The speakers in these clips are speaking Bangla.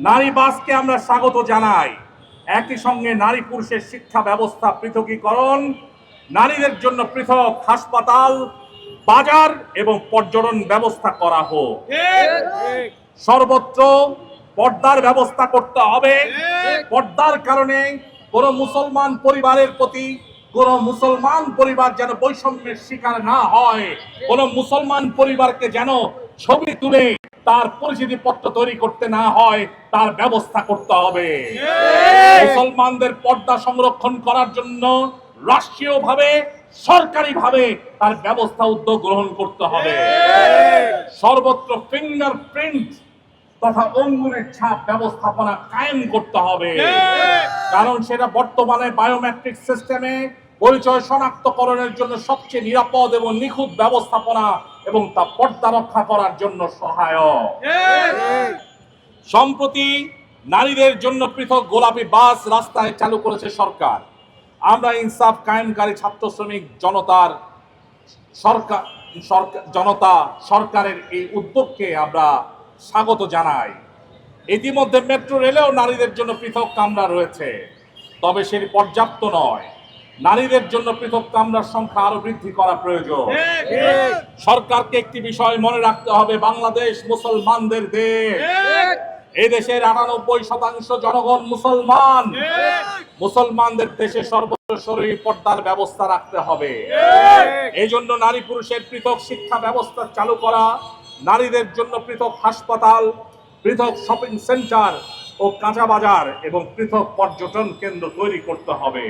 নারীবাসকে আমরা স্বাগত জানাই। একই সঙ্গে নারী পুরুষের শিক্ষা ব্যবস্থা পৃথকীকরণ, নারীদের জন্য পৃথক হাসপাতাল, বাজার এবং পর্যটন ব্যবস্থা করা হোক। সর্বত্র পর্দার ব্যবস্থা করতে হবে। পর্দার কারণে কোন মুসলমান পরিবারের প্রতি কোন মুসলমান পরিবার যেন বৈষম্যের শিকার না হয়, কোন মুসলমান পরিবারকে যেন ছবি তুলে তার পরিচিতি পত্র তৈরি করতে না হয়, তার ব্যবস্থা করতে হবে। মুসলমানদের পর্দা সংরক্ষণ করার জন্য রাষ্ট্রীয়ভাবে সরকারিভাবে তার ব্যবস্থা উদ্যোগ গ্রহণ করতে হবে। সর্বত্র ফিঙ্গারপ্রিন্ট তথা আঙ্গুলের ছাপ ব্যবস্থাপনা কায়েম করতে হবে, কারণ সেটা বর্তমানে বায়োমেট্রিক সিস্টেমে পরিচয় শনাক্তকরণের জন্য সবচেয়ে নিরাপদ এবং নিখুঁত ব্যবস্থাপনা এবং তা পর্দা রক্ষা করার জন্য সহায়ক। সম্প্রতি নারীদের জন্য পৃথক গোলাপি বাস রাস্তায় চালু করেছে সরকার। আমরা ইনসাফ কায়েমকারী ছাত্র শ্রমিক জনতা সরকারের এই উদ্যোগকে আমরা স্বাগত জানাই। ইতিমধ্যে মেট্রো রেলেও নারীদের জন্য পৃথক কামরা রয়েছে, তবে সেটি পর্যাপ্ত নয়। নারীদের জন্য পৃথক কামরার সংখ্যা আরো বৃদ্ধি করা প্রয়োজন। সরকারকে একটি বিষয় মনে রাখতে হবে, বাংলাদেশ মুসলমানদের দেশ। এই দেশের ৯৮% জনগণ মুসলমান। মুসলমানদের দেশে সর্বশরীর পর্দার ব্যবস্থা রাখতে হবে। এই জন্য নারী পুরুষের পৃথক শিক্ষা ব্যবস্থা চালু করা, নারীদের জন্য পৃথক হাসপাতাল, পৃথক শপিং সেন্টার ও কাঁচা বাজার এবং পৃথক পর্যটন কেন্দ্র তৈরি করতে হবে।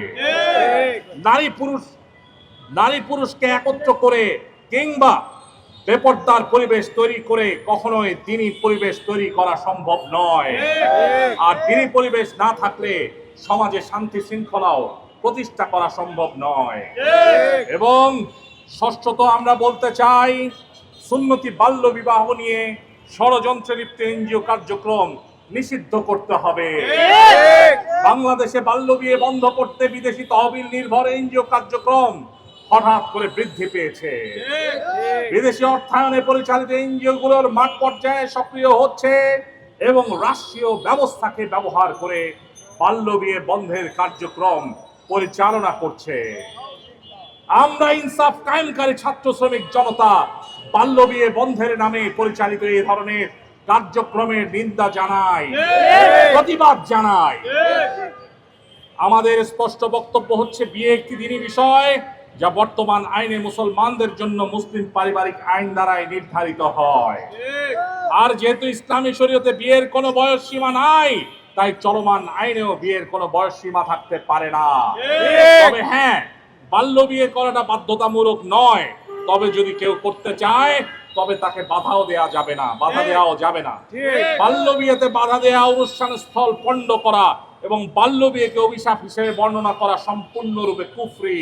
নারী পুরুষকে একত্র করে কিংবা বেপর্দার পরিবেশ তৈরি করে কখনোই দ্বীনি পরিবেশ তৈরি করা সম্ভব নয়। আর দ্বীনি পরিবেশ না থাকলে সমাজে শান্তি শৃঙ্খলাও প্রতিষ্ঠা করা সম্ভব নয়। এবং ষষ্ঠত আমরা বলতে চাই, সুন্নতি বাল্য বিবাহ নিয়ে ষড়যন্ত্রে লিপ্ত এনজিও কার্যক্রম নিষিদ্ধ করতে হবে। বাংলাদেশে বাল্য বিয়ে বন্ধ করতে বিদেশি তহবিল নির্ভর এনজিও কার্যক্রম হঠাৎ করে বৃদ্ধি পেয়েছে। বিদেশি অর্থায়নে পরিচালিত এনজিও গুলোর মাঠ পর্যায়ে সক্রিয় হচ্ছে এবং রাষ্ট্রীয় ব্যবস্থাকে ব্যবহার করে বাল্য বিয়ে বন্ধের কার্যক্রম পরিচালনা করছে। আমরা ইনসাফ কায়েমকারী ছাত্র শ্রমিক জনতা বাল্য বিয়ে বন্ধের নামে পরিচালিত এই ধরনের কার্যক্রমের নিন্দা জানাই, প্রতিবাদ জানাই। আমাদের স্পষ্ট বক্তব্য হচ্ছে, বিয়ে একটি দ্বীনি বিষয় যা বর্তমান আইনে মুসলমানদের জন্য মুসলিম পারিবারিক আইন দ্বারাই নির্ধারিত হয়। আর যেহেতু ইসলামী শরীয়তে বিয়ের কোনো বয়স সীমা নাই, তাই চলমান আইনেও বিয়ের কোনো বয়স সীমা থাকতে পারে না। তবে হ্যাঁ, বাল্য বিয়ে করাটা বাধ্যতামূলক নয়। তবে যদি কেউ করতে চায় তবে তাকে বাধাও দেওয়া যাবে না, বাধা দেওয়াও যাবে না। বাল্য বিয়েতে বাধা দেওয়া, অনুষ্ঠান স্থল পণ্ড করা এবং বাল্য বিয়েকে অভিশাপ হিসেবে বর্ণনা করা সম্পূর্ণরূপে কুফরি।